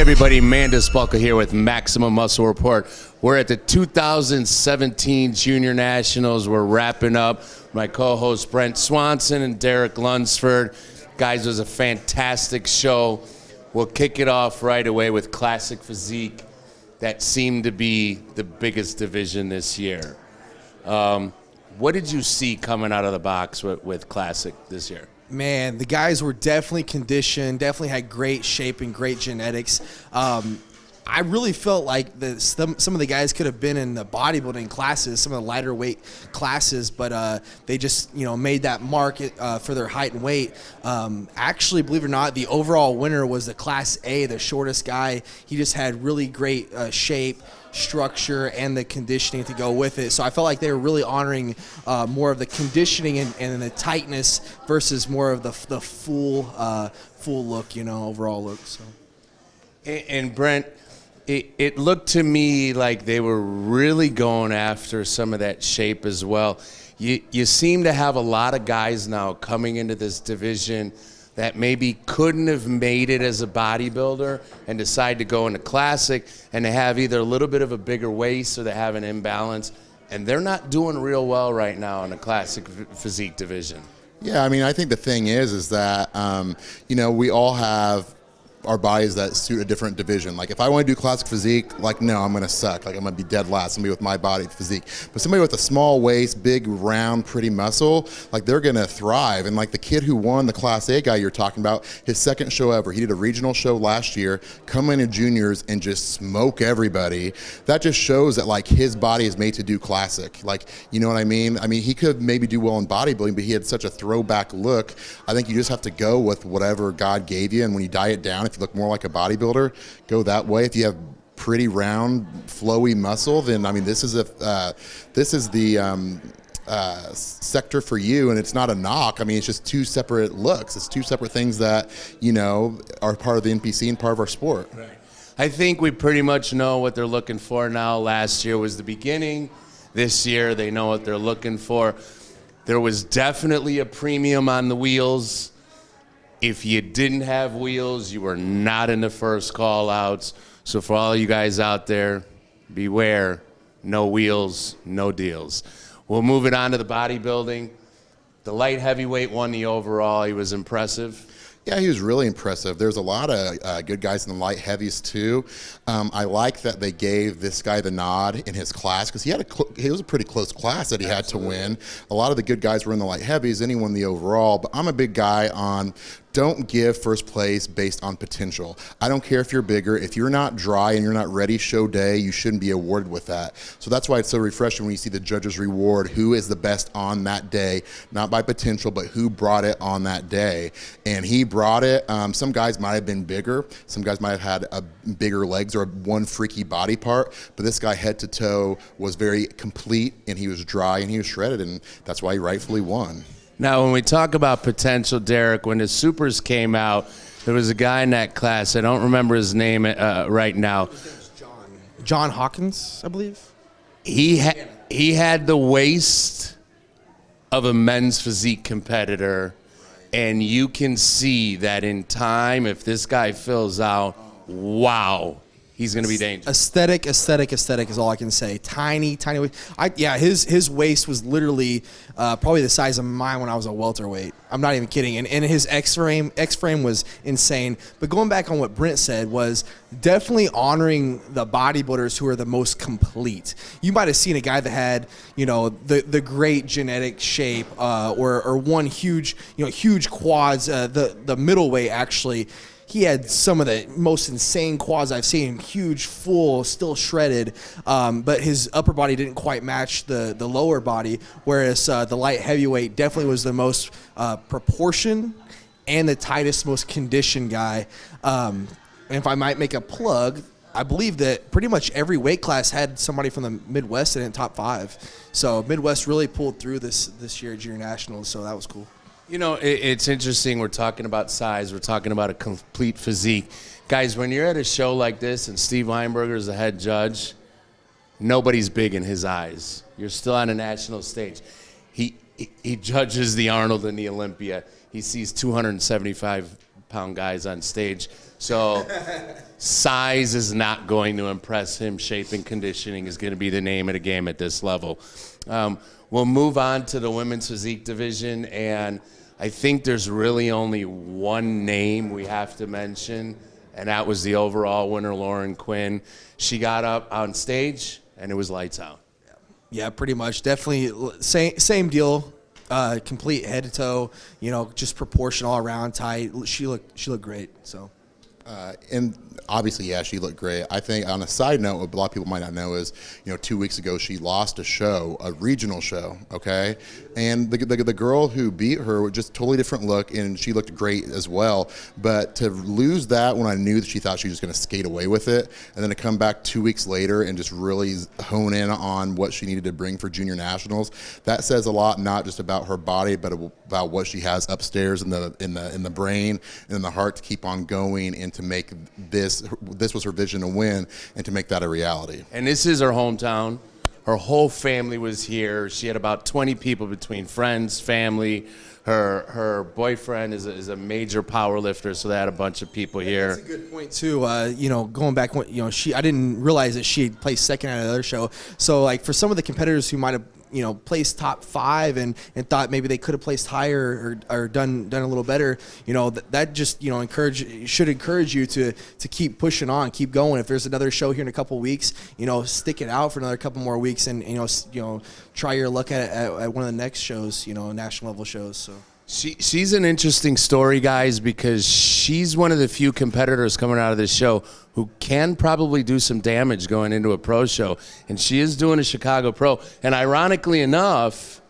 everybody, Mandus Buckle here with Maximum Muscle Report. We're at the 2017 Junior Nationals. We're wrapping up. My co-hosts Brent Swansen and Derek Lunsford. Guys, it was a fantastic show. We'll kick it off right away with Classic Physique. That seemed to be the biggest division this year. What did you see coming out of the box with Classic this year? Man, the guys were definitely conditioned, definitely had great shape and great genetics. I really felt like some of the guys could have been in the bodybuilding classes, some of the lighter weight classes, but they just made that mark for their height and weight. Actually, believe it or not, the overall winner was the Class A, the shortest guy. He just had really great shape, structure, and the conditioning to go with it. So I felt like they were really honoring more of the conditioning and the tightness versus more of the full look, overall look. So. And Brent, it looked to me like they were really going after some of that shape as well. You seem to have a lot of guys now coming into this division that maybe couldn't have made it as a bodybuilder and decide to go into Classic, and they have either a little bit of a bigger waist or they have an imbalance, and they're not doing real well right now in the Classic Physique division. Yeah, I mean, I think the thing is that, we all have our bodies that suit a different division. Like, if I want to do Classic Physique, no, I'm going to suck. I'm going to be dead last, somebody with my body physique. But somebody with a small waist, big, round, pretty muscle, they're going to thrive. And the kid who won, the Class A guy you're talking about, his second show ever, he did a regional show last year, come into juniors and just smoke everybody. That just shows that, his body is made to do Classic. You know what I mean? I mean, he could maybe do well in bodybuilding, but he had such a throwback look. I think you just have to go with whatever God gave you, and when you diet down, if you look more like a bodybuilder, go that way. If you have pretty round, flowy muscle, then this is the sector for you, and it's not a knock. It's just two separate looks. It's two separate things that are part of the NPC and part of our sport. Right. I think we pretty much know what they're looking for now. Last year was the beginning. This year they know what they're looking for. There was definitely a premium on the wheels. If you didn't have wheels, you were not in the first call-outs. So for all you guys out there, beware. No wheels, no deals. We'll move it on to the bodybuilding. The light heavyweight won the overall. He was impressive. Yeah, he was really impressive. There's a lot of good guys in the light heavies too. I like that they gave this guy the nod in his class because he was a pretty close class that he had to win. A lot of the good guys were in the light heavies, and he won the overall. But I'm a big guy on don't give first place based on potential. I don't care if you're bigger. If you're not dry and you're not ready show day, you shouldn't be awarded with that. So that's why it's so refreshing when you see the judges reward who is the best on that day, not by potential, but who brought it on that day. And he brought it. Some guys might have been bigger. Some guys might have had bigger legs or one freaky body part. But this guy head to toe was very complete, and he was dry and he was shredded, and that's why he rightfully won. Now, when we talk about potential, Derek, when the supers came out, there was a guy in that class. I don't remember his name right now. His name is John Hawkins, I believe. He had the waist of a men's physique competitor, and you can see that in time, if this guy fills out, wow, he's going to be dangerous. Aesthetic is all I can say. Tiny waist. His waist was literally probably the size of mine when I was a welterweight. I'm not even kidding. And his X-frame was insane. But going back on what Brent said was definitely honoring the bodybuilders who are the most complete. You might have seen a guy that had, the great genetic shape or one huge quads. The middleweight actually. He had some of the most insane quads I've seen, huge, full, still shredded, but his upper body didn't quite match the lower body, whereas the light heavyweight definitely was the most proportioned and the tightest, most conditioned guy. And if I might make a plug, I believe that pretty much every weight class had somebody from the Midwest in top 5. So Midwest really pulled through this year at Junior Nationals, so that was cool. It's interesting. We're talking about size. We're talking about a complete physique. Guys, when you're at a show like this and Steve Weinberger is the head judge, nobody's big in his eyes. You're still on a national stage. He judges the Arnold and the Olympia. He sees 275 pound guys on stage. So size is not going to impress him. Shape and conditioning is going to be the name of the game at this level. We'll move on to the women's physique division, and I think there's really only one name we have to mention, and that was the overall winner, Lauren Quinn. She got up on stage, and it was lights out. Yeah, pretty much. Definitely same deal. Complete head to toe, just proportion all around, tight. She looked great. So. And obviously, yeah, she looked great. I think on a side note, what a lot of people might not know is, 2 weeks ago, she lost a regional show, okay? And the girl who beat her was just a totally different look, and she looked great as well. But to lose that when I knew that she thought she was just going to skate away with it, and then to come back 2 weeks later and just really hone in on what she needed to bring for junior nationals, that says a lot, not just about her body, but about what she has upstairs in the brain and in the heart to keep on going and to make this was her vision to win and to make that a reality. And this is her hometown. Her whole family was here. She had about 20 people between friends, family. Her boyfriend is a major power lifter, so they had a bunch of people here. That's a good point too. Going back, I didn't realize that she had placed second at another show. So like for some of the competitors who might have placed top 5 and thought maybe they could have placed higher or done a little better, that just should encourage you to keep pushing on, keep going. If there's another show here in a couple of weeks, stick it out for another couple more weeks and try your luck at one of the next shows, national level shows. So. She's an interesting story, guys, because she's one of the few competitors coming out of this show who can probably do some damage going into a pro show. And she is doing a Chicago Pro. And ironically enough,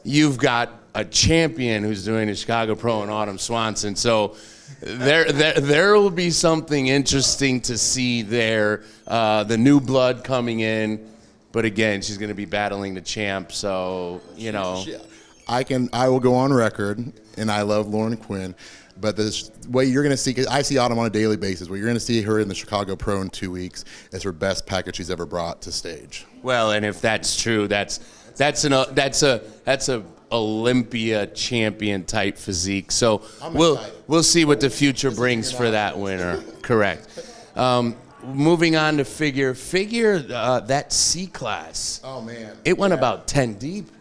you've got a champion who's doing a Chicago Pro in Autumn Swansen. So there will be something interesting to see there. The new blood coming in. But again, she's going to be battling the champ. So, I will go on record, and I love Lauren Quinn, but what you're going to see, because I see Autumn on a daily basis, what you're going to see her in the Chicago Pro in 2 weeks is her best package she's ever brought to stage. Well, and if that's true, that's a Olympia champion type physique. So we'll see what the future brings for that winner. Correct. Moving on to figure that C class. Oh man, it went about 10 deep.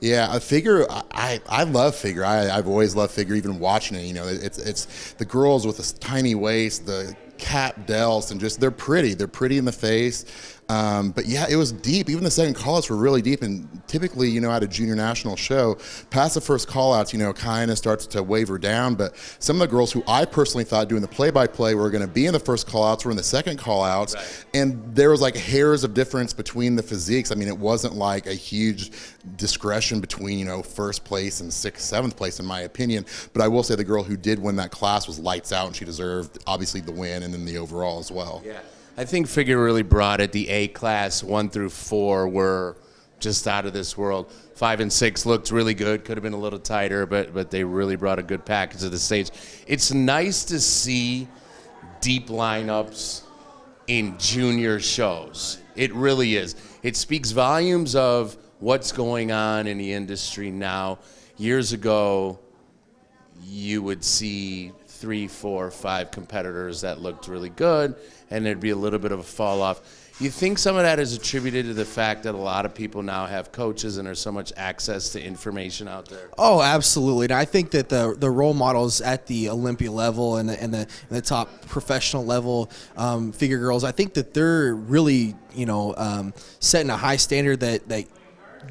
Yeah, a figure. I love figure. I've always loved figure, even watching it. It's the girls with this tiny waist, the cap delts, and just they're pretty. They're pretty in the face. But yeah, it was deep. Even the second call-outs were really deep. And typically, at a junior national show, past the first call-outs, kind of starts to waver down. But some of the girls who I personally thought doing the play-by-play were going to be in the first call-outs were in the second call-outs. Right. And there was like hairs of difference between the physiques. I mean, it wasn't like a huge discretion between, first place and 6th, 7th place, in my opinion. But I will say the girl who did win that class was lights out, and she deserved, obviously, the win and then the overall as well. Yeah. I think figure really brought it. The A class 1 through 4 were just out of this world. 5 and 6 looked really good. Could have been a little tighter, but they really brought a good package to the stage. It's nice to see deep lineups in junior shows. It really is. It speaks volumes of what's going on in the industry now. Years ago, you would see 3, 4, 5 competitors that looked really good, and there'd be a little bit of a fall off. You think some of that is attributed to the fact that a lot of people now have coaches and there's so much access to information out there? Oh, absolutely. And I think that the role models at the Olympia level and the top professional level figure girls, I think that they're really setting a high standard that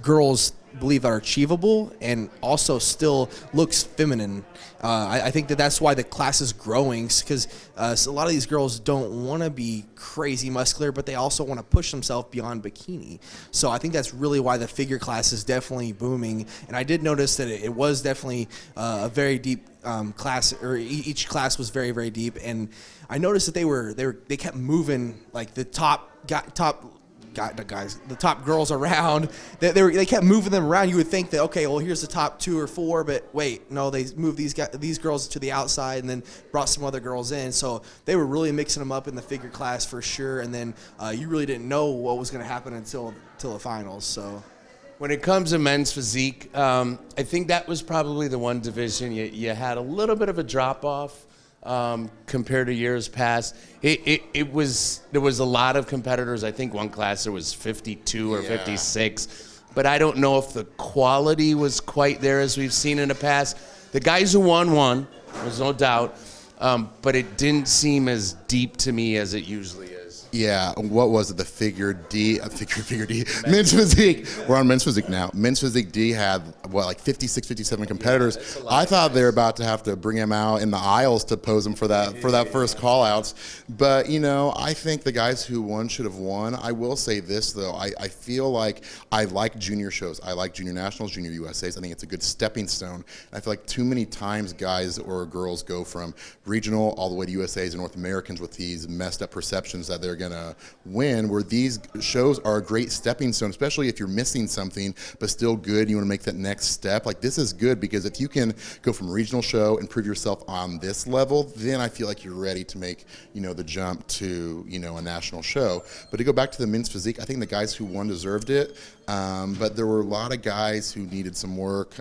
girls believe are achievable and also still looks feminine. I think that's why the class is growing, because a lot of these girls don't want to be crazy muscular, but they also want to push themselves beyond bikini. So I think that's really why the figure class is definitely booming. And I did notice that it was definitely a very deep class, or each class was very, very deep. And I noticed that they kept moving, like the top girls around. They kept moving them around. You would think that, okay, well, here's the top 2 or 4, but wait, no, they moved these girls to the outside and then brought some other girls in. So they were really mixing them up in the figure class for sure. And then you really didn't know what was going to happen until the finals. So when it comes to men's physique, I think that was probably the one division you had a little bit of a drop off. compared to years past. There was a lot of competitors. I think one class there was 52 or 56, but I don't know if the quality was quite there as we've seen in the past. The guys who won, there's no doubt, but it didn't seem as deep to me as it usually is. Yeah, what was it? The figure D, men's physique. We're on men's physique now. Men's physique D had, like 56, 57 competitors. Yeah, I thought they were about to have to bring him out in the aisles to pose him for that first call outs. But, I think the guys who won should have won. I will say this, though. I feel like I like junior shows. I like junior nationals, junior USAs. I think it's a good stepping stone. I feel like too many times guys or girls go from regional all the way to USAs and North Americans with these messed up perceptions that they're gonna win, where these shows are a great stepping stone, especially if you're missing something but still good, you want to make that next step. Like, this is good, because if you can go from a regional show and prove yourself on this level, then I feel like you're ready to make the jump to a national show. But to go back to the men's physique, I think the guys who won deserved it, but there were a lot of guys who needed some work,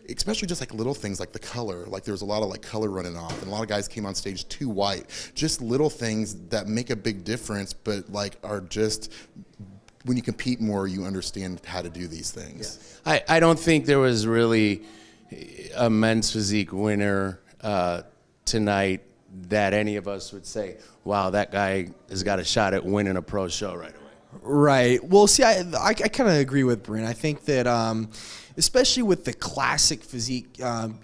especially just like little things like the color. Like, there was a lot of like color running off, and a lot of guys came on stage too white. Just little things that make a big difference, but like are just, when you compete more, you understand how to do these things. Yeah. I don't think there was really a men's physique winner tonight that any of us would say, wow, that guy has got a shot at winning a pro show right away. Right. Well, see, I kind of agree with Brent. I think that especially with the classic physique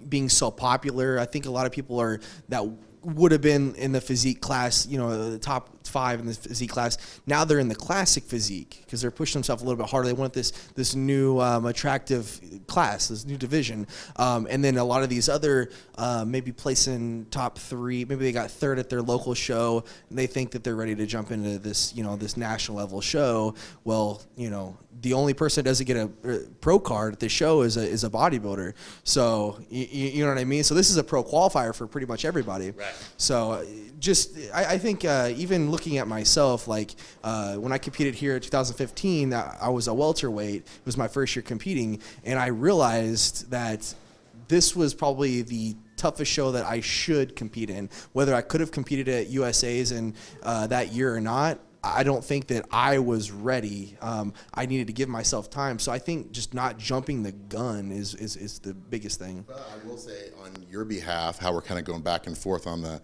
being so popular, I think a lot of people that would have been in the physique class, the top 5 in the physique class. Now they're in the classic physique because they're pushing themselves a little bit harder. They want this new attractive class, this new division, and then a lot of these other maybe placing top 3. Maybe they got 3rd at their local show, and they think that they're ready to jump into this this national level show. Well, the only person that doesn't get a pro card at the show is a bodybuilder. So you know what I mean. So this is a pro qualifier for pretty much everybody. Right. So I think even looking at myself, like when I competed here in 2015, I was a welterweight. It was my first year competing, and I realized that this was probably the toughest show that I should compete in. Whether I could have competed at USA's in that year or not, I don't think that I was ready. I needed to give myself time. So I think just not jumping the gun is the biggest thing. But I will say on your behalf, how we're kind of going back and forth on the,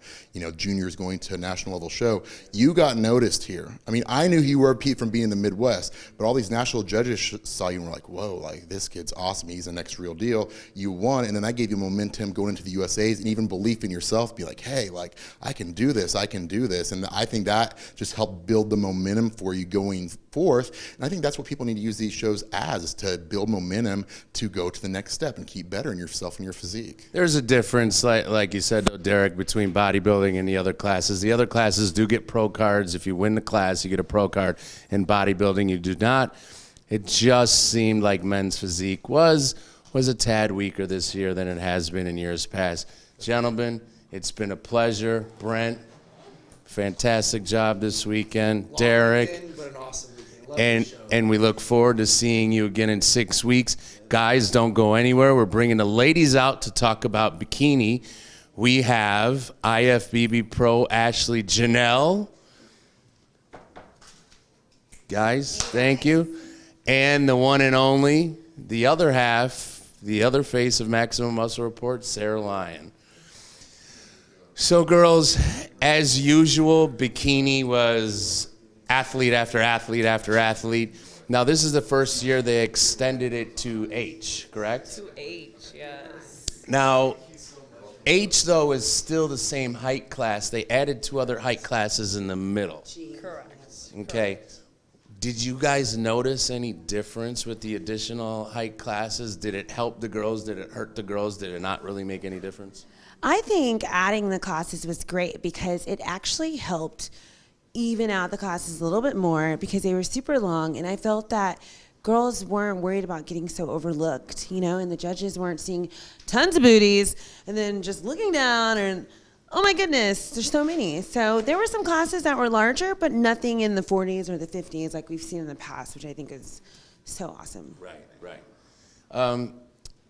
juniors going to a national level show, you got noticed here. I mean, I knew you were Pete from being in the Midwest, but all these national judges saw you and were like, whoa, like this kid's awesome. He's the next real deal. You won, and then that gave you momentum going into the USAs and even belief in yourself. Be like, hey, like I can do this. And I think that just helped build the momentum for you going forth. And I think that's what people need to use these shows as, is to build momentum to go to the next step and keep bettering yourself and your physique. There's a difference, like you said, though, Derek, between bodybuilding and the other classes. The other classes do get pro cards. If you win the class, you get a pro card. In bodybuilding, you do not. It just seemed like men's physique was a tad weaker this year than it has been in years past. Gentlemen, it's been a pleasure. Brent, fantastic job this weekend. Long Derek. weekend, but an awesome weekend. Love the show. And we look forward to seeing you again in 6 weeks. Guys, don't go anywhere. We're bringing the ladies out to talk about bikini. We have IFBB Pro Ashley Jenelle. Guys, thank you. And the one and only, the other half, the other face of Maximum Muscle Report, Sarah Lyon. So, girls, as usual, bikini was athlete after athlete after athlete. Now, this is the first year they extended it to H, correct? To H, yes. Now, H, though, is still the same height class. They added 2 other height classes in the middle. Correct. Okay. Did you guys notice any difference with the additional height classes? Did it help the girls? Did it hurt the girls? Did it not really make any difference? I think adding the classes was great because it actually helped even out the classes a little bit more because they were super long, and I felt that girls weren't worried about getting so overlooked, and the judges weren't seeing tons of booties and then just looking down and, oh my goodness, there's so many. So there were some classes that were larger, but nothing in the 40s or the 50s like we've seen in the past, which I think is so awesome. Right.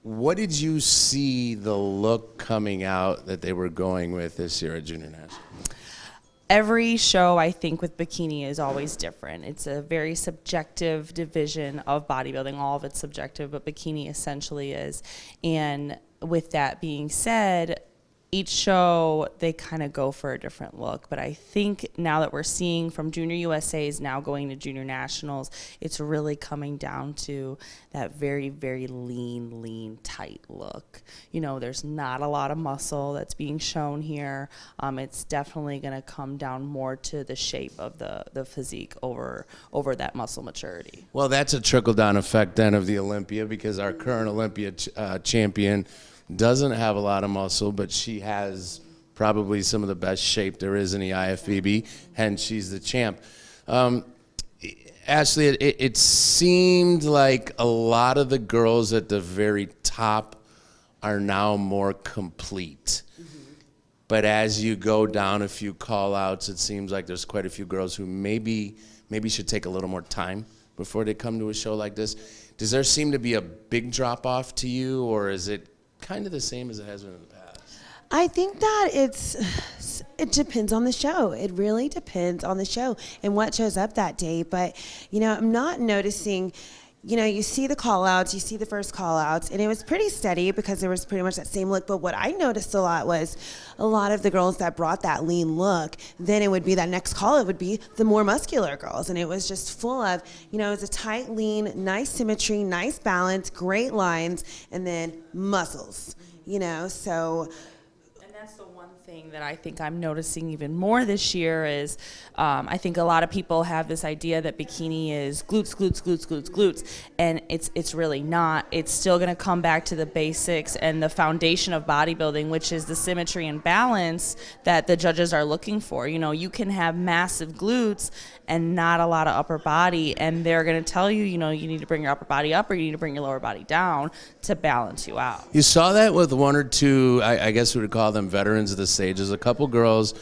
what did you see the look coming out that they were going with this year at Junior National? Every show, I think, with bikini is always different. It's a very subjective division of bodybuilding. All of it's subjective, but bikini essentially is. And with that being said, each show, they kind of go for a different look. But I think now that we're seeing from Junior USA's now going to Junior Nationals, it's really coming down to that very, very lean, tight look. You know, there's not a lot of muscle that's being shown here. It's definitely going to come down more to the shape of the physique over that muscle maturity. Well, that's a trickle-down effect then of the Olympia, because our current Olympia champion doesn't have a lot of muscle, but she has probably some of the best shape there is in the IFBB, hence she's the champ. Ashley, it seemed like a lot of the girls at the very top are now more complete. But as you go down a few call-outs, it seems like there's quite a few girls who maybe should take a little more time before they come to a show like this. Does there seem to be a big drop-off to you, or is it kind of the same as it has been in the past? I think that it depends on the show. It really depends on the show and what shows up that day. But, you know, I'm not noticing, you know, you see the call-outs, you see the first call-outs, and it was pretty steady because there was pretty much that same look. But what I noticed a lot was a lot of the girls that brought that lean look, then it would be that next call, it would be the more muscular girls. And it was just full of, you know, it was a tight, lean, nice symmetry, nice balance, great lines, and then muscles, you know, so. That's the one thing that I think I'm noticing even more this year is I think a lot of people have this idea that bikini is glutes, and it's really not. It's still going to come back to the basics and the foundation of bodybuilding, which is the symmetry and balance that the judges are looking for. You know, you can have massive glutes and not a lot of upper body, and they're going to tell you, you know, you need to bring your upper body up or you need to bring your lower body down to balance you out. You saw that with one or two, I guess we would call them veterans of the stage. There's a couple girls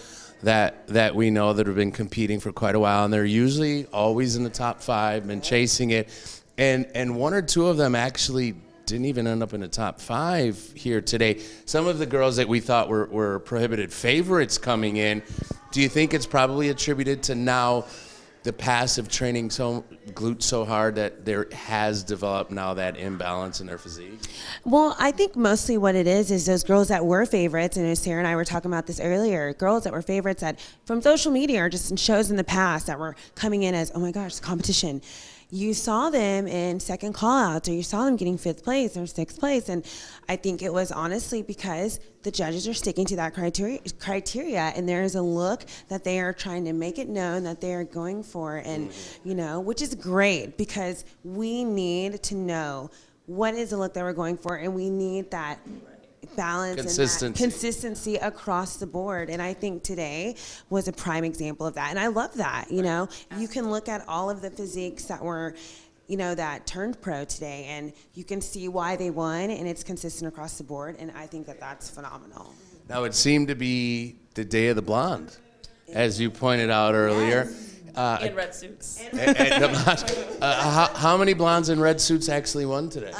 that we know that have been competing for quite a while, and they're usually always in the top 5, been chasing it. And one or two of them actually didn't even end up in the top 5 here today. Some of the girls that we thought were prohibited favorites coming in, do you think it's probably attributed to now the passive training glutes so hard that there has developed now that imbalance in their physique? Well, I think mostly what it is those girls that were favorites, and Sarah and I were talking about this earlier, girls that were favorites that from social media or just in shows in the past that were coming in as, oh my gosh, competition. You saw them in second call-outs, or you saw them getting 5th place or 6th place, and I think it was honestly because the judges are sticking to that criteria, and there is a look that they are trying to make it known that they are going for, and you know, which is great because we need to know what is the look that we're going for, and we need that balance and that consistency across the board. And I think today was a prime example of that. And I love that, you know, you can look at all of the physiques that were, you know, that turned pro today, and you can see why they won, and it's consistent across the board. And I think that that's phenomenal. Now, it seemed to be the day of the blonde, as you pointed out earlier. Yes. In red suits. How many blondes in red suits actually won today?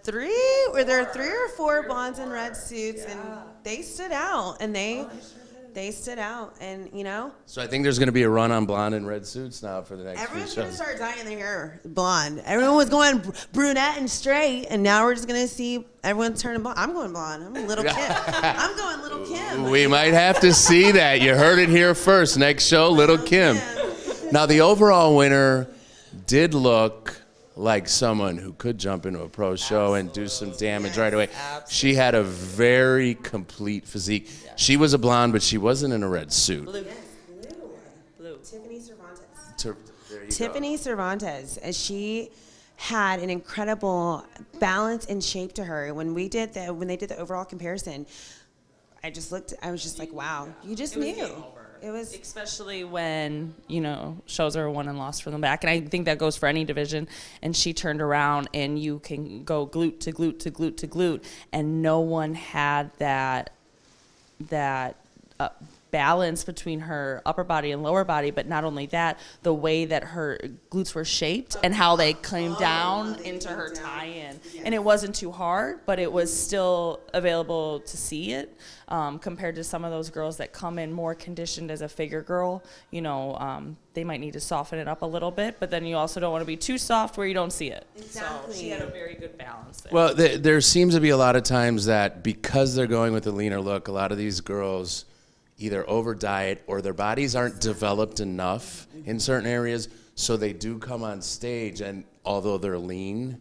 3. Were there 3 or 4 blondes in red suits, and they stood out, and they stood out, and you know. So I think there's going to be a run on blonde in red suits now for the next few Everyone's shows. going to start dyeing their hair blonde. Everyone was going brunette and straight, and now we're just going to see everyone turning blonde. I'm going blonde. I'm Little Kim. I'm going Little Kim. We might have to see that. You heard it here first. Next show, Little Kim. Now, the overall winner did look like someone who could jump into a pro show and do some damage right away. Absolutely. She had a very complete physique. Yeah. She was a blonde, but she wasn't in a red suit. Blue. Tiffany Cervantes. There you Tiffany go. Cervantes, as she had an incredible balance and shape to her. When they did the overall comparison, I was just like, wow, you just knew. It was especially when, you know, shows are won and lost from the back. And I think that goes for any division. And she turned around, and you can go glute to glute to glute to glute. And no one had that balance between her upper body and lower body, but not only that, the way that her glutes were shaped and how they came down into her tie-in. And it wasn't too hard, but it was still available to see it, compared to some of those girls that come in more conditioned as a figure girl. You know, they might need to soften it up a little bit, but then you also don't want to be too soft where you don't see it. Exactly. So she had a very good balance there. Well, there seems to be a lot of times that because they're going with a leaner look, a lot of these girls either over diet or their bodies aren't developed enough in certain areas, so they do come on stage, and although they're lean,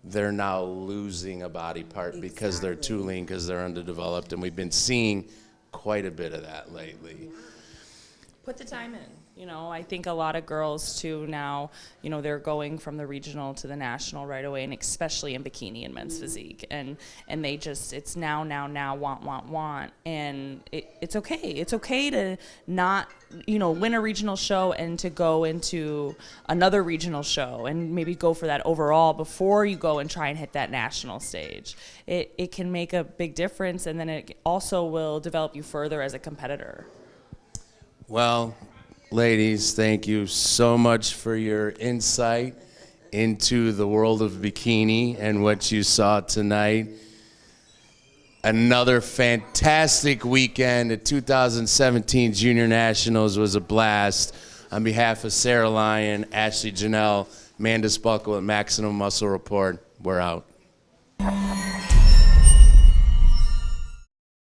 they're now losing a body part because they're too lean, because they're underdeveloped, and we've been seeing quite a bit of that lately. Put the time in. You know, I think a lot of girls too now, you know, they're going from the regional to the national right away, and especially in bikini and men's physique, and they just, it's now, want, and it's okay. It's okay to not, you know, win a regional show and to go into another regional show and maybe go for that overall before you go and try and hit that national stage. It can make a big difference, and then it also will develop you further as a competitor. Well, ladies, thank you so much for your insight into the world of bikini and what you saw tonight. Another fantastic weekend at 2017 Junior Nationals was a blast. On behalf of Sarah Lyon, Ashley Jenelle, Mandus Buckle, and Maximum Muscle Report, we're out.